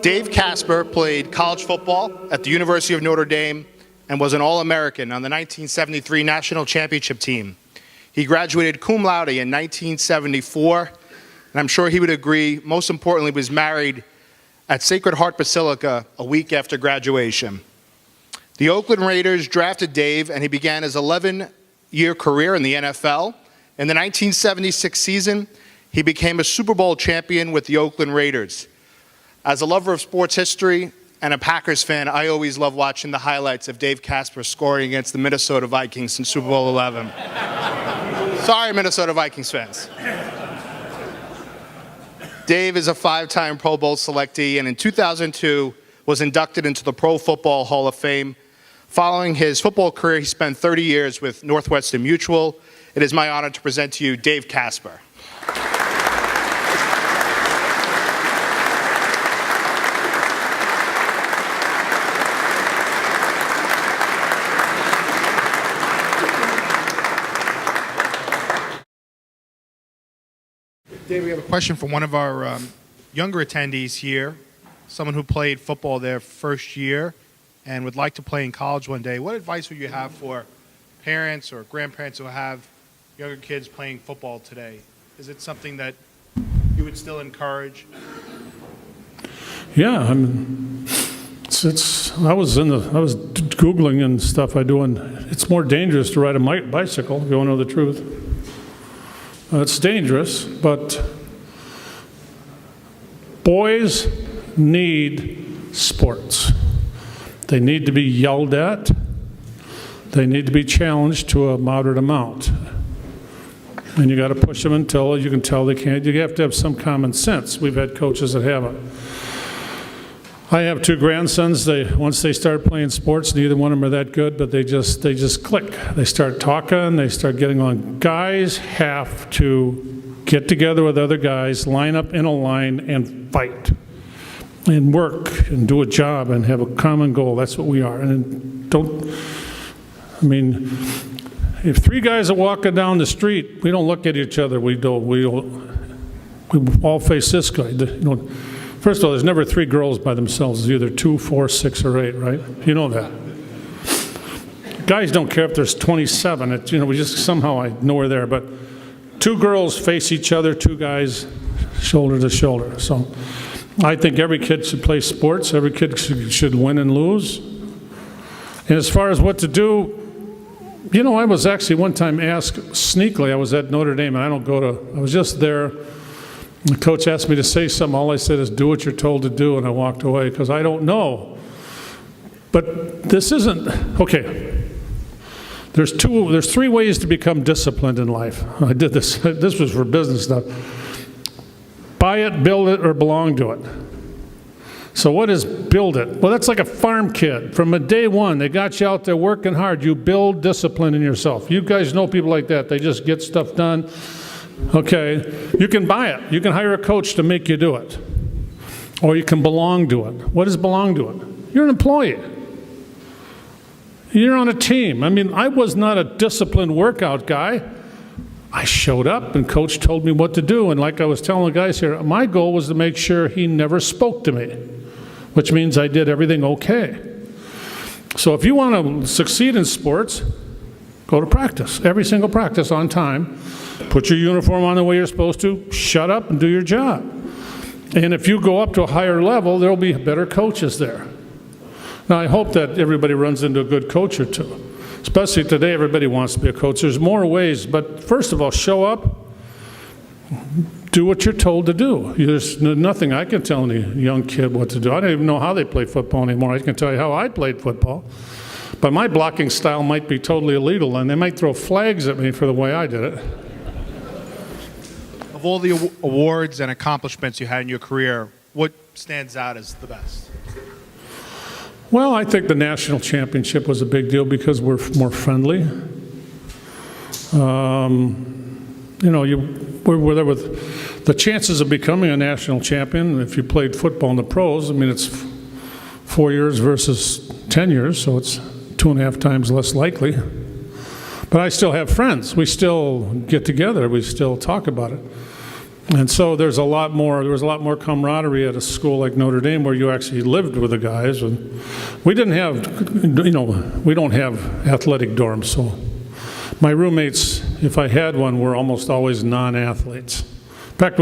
Dave Casper played college football at the University of Notre Dame and was an All-American on the 1973 National Championship team. He graduated cum laude in 1974, and I'm sure he would agree, most importantly, was married at Sacred Heart Basilica a week after graduation. The Oakland Raiders drafted Dave, and he began his 11-year career in the NFL. In the 1976 season, he became a Super Bowl champion with the Oakland Raiders. As a lover of sports history and a Packers fan, I always love watching the highlights of Dave Casper scoring against the Minnesota Vikings in Super Bowl 11. Sorry, Minnesota Vikings fans. Dave is a 5-time Pro Bowl selectee, and in 2002 was inducted into the Pro Football Hall of Fame. Following his football career, he spent 30 years with Northwestern Mutual. It is my honor to present to you Dave Casper. Dave, we have a question from one of our younger attendees here, someone who played football their first year and would like to play in college one day. What advice would you have for parents or grandparents who have younger kids playing football today? Is it something that you would still encourage? Yeah, I mean, I was Googling and stuff I do, and it's more dangerous to ride a bicycle, if you want to know the truth. It's dangerous, but boys need sports. They need to be yelled at. They need to be challenged to a moderate amount. And you got to push them until you can tell they can't. You have to have some common sense. We've had coaches that haven't. I have 2 grandsons. Once they start playing sports, neither one of them are that good, but they just click. They start talking. They start getting on. Guys have to get together with other guys, line up in a line, and fight, and work, and do a job, and have a common goal. That's what we are. And if 3 guys are walking down the street, we don't look at each other. We all face this guy. First of all, there's never 3 girls by themselves. It's either 2, 4, 6, or 8, right? You know that. Guys don't care if there's 27. We just somehow I know we're there. But 2 girls face each other, 2 guys shoulder to shoulder. So I think every kid should play sports. Every kid should win and lose. And as far as what to do, I was actually one time asked sneakily. I was at Notre Dame, and I was just there. The coach asked me to say something. All I said is, do what you're told to do, and I walked away because I don't know. But this isn't, okay. There's 3 ways to become disciplined in life. I did this. This was for business stuff. Buy it, build it, or belong to it. So what is build it? Well, that's like a farm kid. From day one, they got you out there working hard. You build discipline in yourself. You guys know people like that. They just get stuff done. Okay, you can buy it. You can hire a coach to make you do it. Or you can belong to it. What does belong to it? You're an employee. You're on a team. I was not a disciplined workout guy. I showed up and coach told me what to do. And like I was telling the guys here, my goal was to make sure he never spoke to me, which means I did everything okay. So if you want to succeed in sports, go to practice. Every single practice on time. Put your uniform on the way you're supposed to. Shut up and do your job. And if you go up to a higher level, there'll be better coaches there. Now, I hope that everybody runs into a good coach or two. Especially today, everybody wants to be a coach. There's more ways, but first of all, show up. Do what you're told to do. There's nothing I can tell any young kid what to do. I don't even know how they play football anymore. I can tell you how I played football. But my blocking style might be totally illegal, and they might throw flags at me for the way I did it. Of all the awards and accomplishments you had in your career, what stands out as the best? Well, I think the national championship was a big deal because we're more friendly. We're there with the chances of becoming a national champion. If you played football in the pros, it's 4 years versus 10 years, so it's 2.5 times less likely. But I still have friends. We still get together. We still talk about it. And so there was a lot more camaraderie at a school like Notre Dame where you actually lived with the guys. And we didn't have, we don't have athletic dorms. So my roommates, if I had one, were almost always non-athletes. In fact,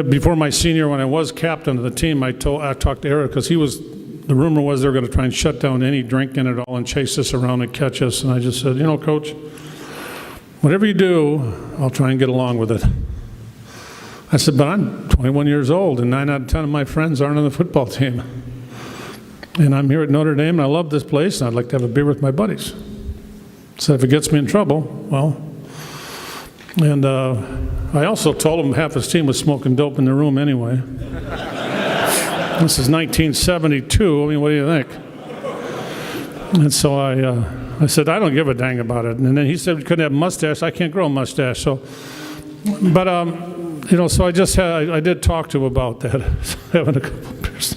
before my senior, when I was captain of the team, I talked to Eric because the rumor was they were going to try and shut down any drinking at all and chase us around and catch us. And I just said, Coach, whatever you do, I'll try and get along with it. I said, but I'm 21 years old, and 9 out of 10 of my friends aren't on the football team. And I'm here at Notre Dame, and I love this place, and I'd like to have a beer with my buddies. So if it gets me in trouble, well, and I also told him half his team was smoking dope in the room anyway. This is 1972. I mean, what do you think? And so I said, I don't give a dang about it. And then he said we couldn't have a mustache. I can't grow a mustache. So, but, so I did talk to him about that, having a couple of beers.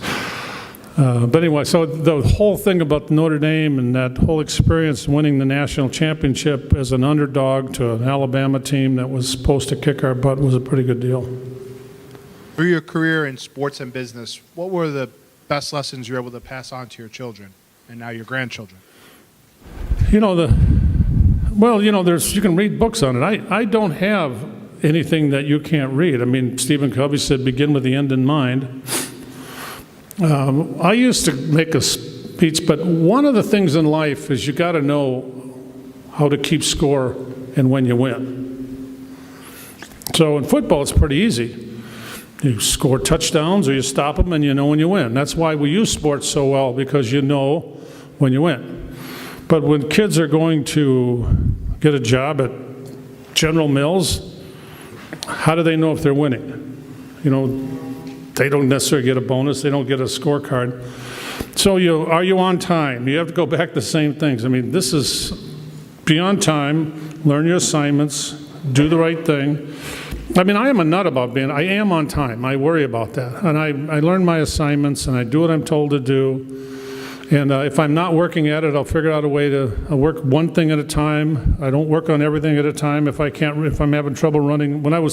But anyway, so the whole thing about Notre Dame and that whole experience winning the national championship as an underdog to an Alabama team that was supposed to kick our butt was a pretty good deal. Through your career in sports and business, what were the best lessons you were able to pass on to your children and now your grandchildren? You can read books on it. I don't have anything that you can't read. I mean, Stephen Covey said, begin with the end in mind. I used to make a speech, but one of the things in life is you got to know how to keep score and when you win. So in football, it's pretty easy. You score touchdowns or you stop them and you know when you win. That's why we use sports so well, because you know when you win. But when kids are going to get a job at General Mills, how do they know if they're winning? They don't necessarily get a bonus. They don't get a scorecard. So are you on time? You have to go back to the same things. I mean, this is be on time, learn your assignments, do the right thing. I mean, I am a nut about I am on time. I worry about that. And I learn my assignments and I do what I'm told to do. And if I'm not working at it, I'll figure out a way to work one thing at a time. I don't work on everything at a time if I'm having trouble running. When I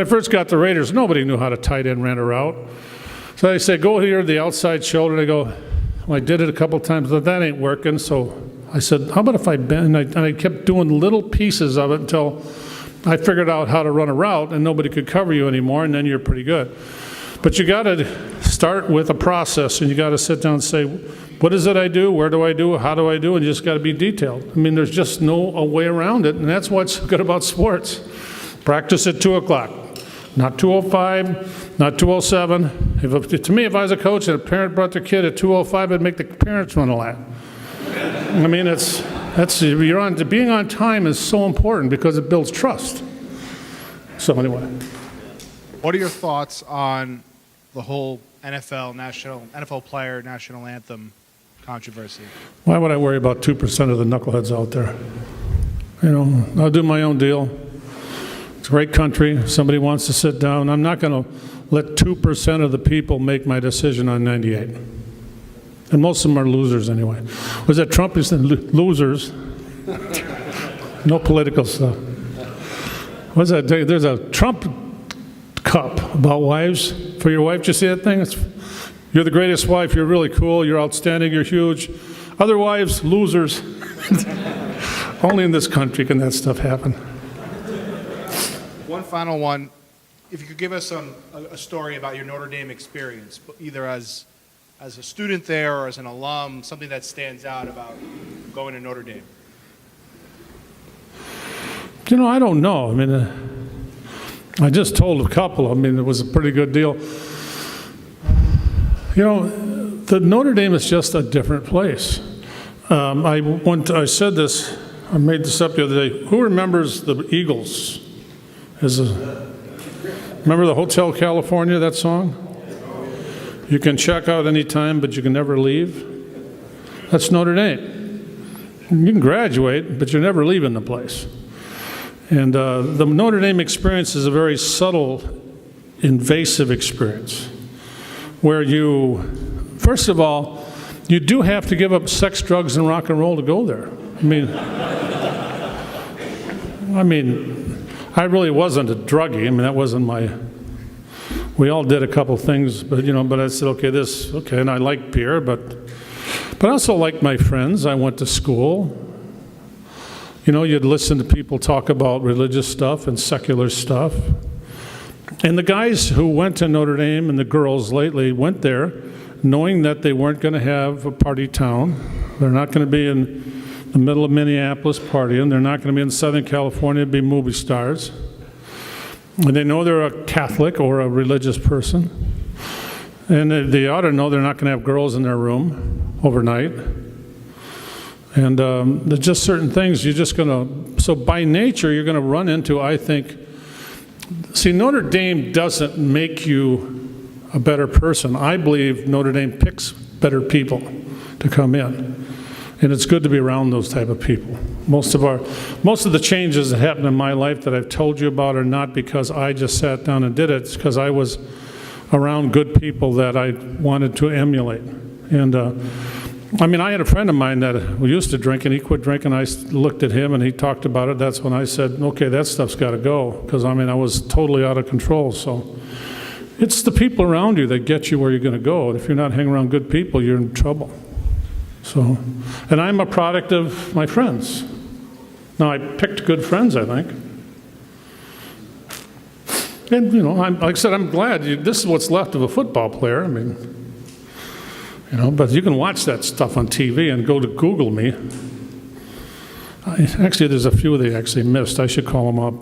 first got the Raiders, nobody knew how to tight end run a route. So they said, go here to the outside shoulder. And I go, well, I did it a couple times, but that ain't working. So I said, how about if I bend? And I kept doing little pieces of it until I figured out how to run a route and nobody could cover you anymore, and then you're pretty good. But you got to start with a process, and you got to sit down and say, what is it I do? Where do I do it? How do I do it? And you just got to be detailed. I mean, there's just no way around it, and that's what's good about sports. Practice at 2 o'clock, not 2:05, not 2:07. To me, if I was a coach and a parent brought their kid at 2:05, I'd make the parents run a lap. I mean, being on time is so important because it builds trust. So anyway. What are your thoughts on the whole NFL player national anthem controversy? Why would I worry about 2% of the knuckleheads out there? I'll do my own deal. It's a great country. If somebody wants to sit down, I'm not going to let 2% of the people make my decision on 98. And most of them are losers anyway. Was that Trump? He said losers. No political stuff. What's that? There's a Trump cup about wives for your wife. Did you see that thing? You're the greatest wife. You're really cool. You're outstanding. You're huge. Other wives, losers. Only in this country can that stuff happen. One final one. If you could give us a story about your Notre Dame experience, either as a student there or as an alum, something that stands out about going to Notre Dame. I don't know. I mean, I just told a couple. I mean, it was a pretty good deal. The Notre Dame is just a different place. I said this, I made this up the other day. Who remembers the Eagles? Remember the Hotel California, that song? You can check out any time, but you can never leave. That's Notre Dame. You can graduate, but you're never leaving the place. And the Notre Dame experience is a very subtle, invasive experience where first of all, you do have to give up sex, drugs, and rock and roll to go there. I mean, I really wasn't a druggie. I mean, that wasn't my, we all did a couple things, but I said, okay, and I like beer, but I also liked my friends. I went to school. You'd listen to people talk about religious stuff and secular stuff. And the guys who went to Notre Dame and the girls lately went there knowing that they weren't going to have a party town. They're not going to be in the middle of Minneapolis partying. They're not going to be in Southern California to be movie stars. And they know they're a Catholic or a religious person. And they ought to know they're not going to have girls in their room overnight. And there's just certain things you're just going to, so by nature, you're going to run into, I think, see, Notre Dame doesn't make you a better person. I believe Notre Dame picks better people to come in. And it's good to be around those type of people. Most of the changes that happened in my life that I've told you about are not because I just sat down and did it. It's because I was around good people that I wanted to emulate. And I had a friend of mine that used to drink, and he quit drinking. I looked at him, and he talked about it. That's when I said, okay, that stuff's got to go, because, I was totally out of control. So it's the people around you that get you where you're going to go. If you're not hanging around good people, you're in trouble. So, and I'm a product of my friends. Now, I picked good friends, I think. And, like I said, I'm glad. This is what's left of a football player. But you can watch that stuff on TV and go to Google me. Actually, there's a few they actually missed. I should call them up.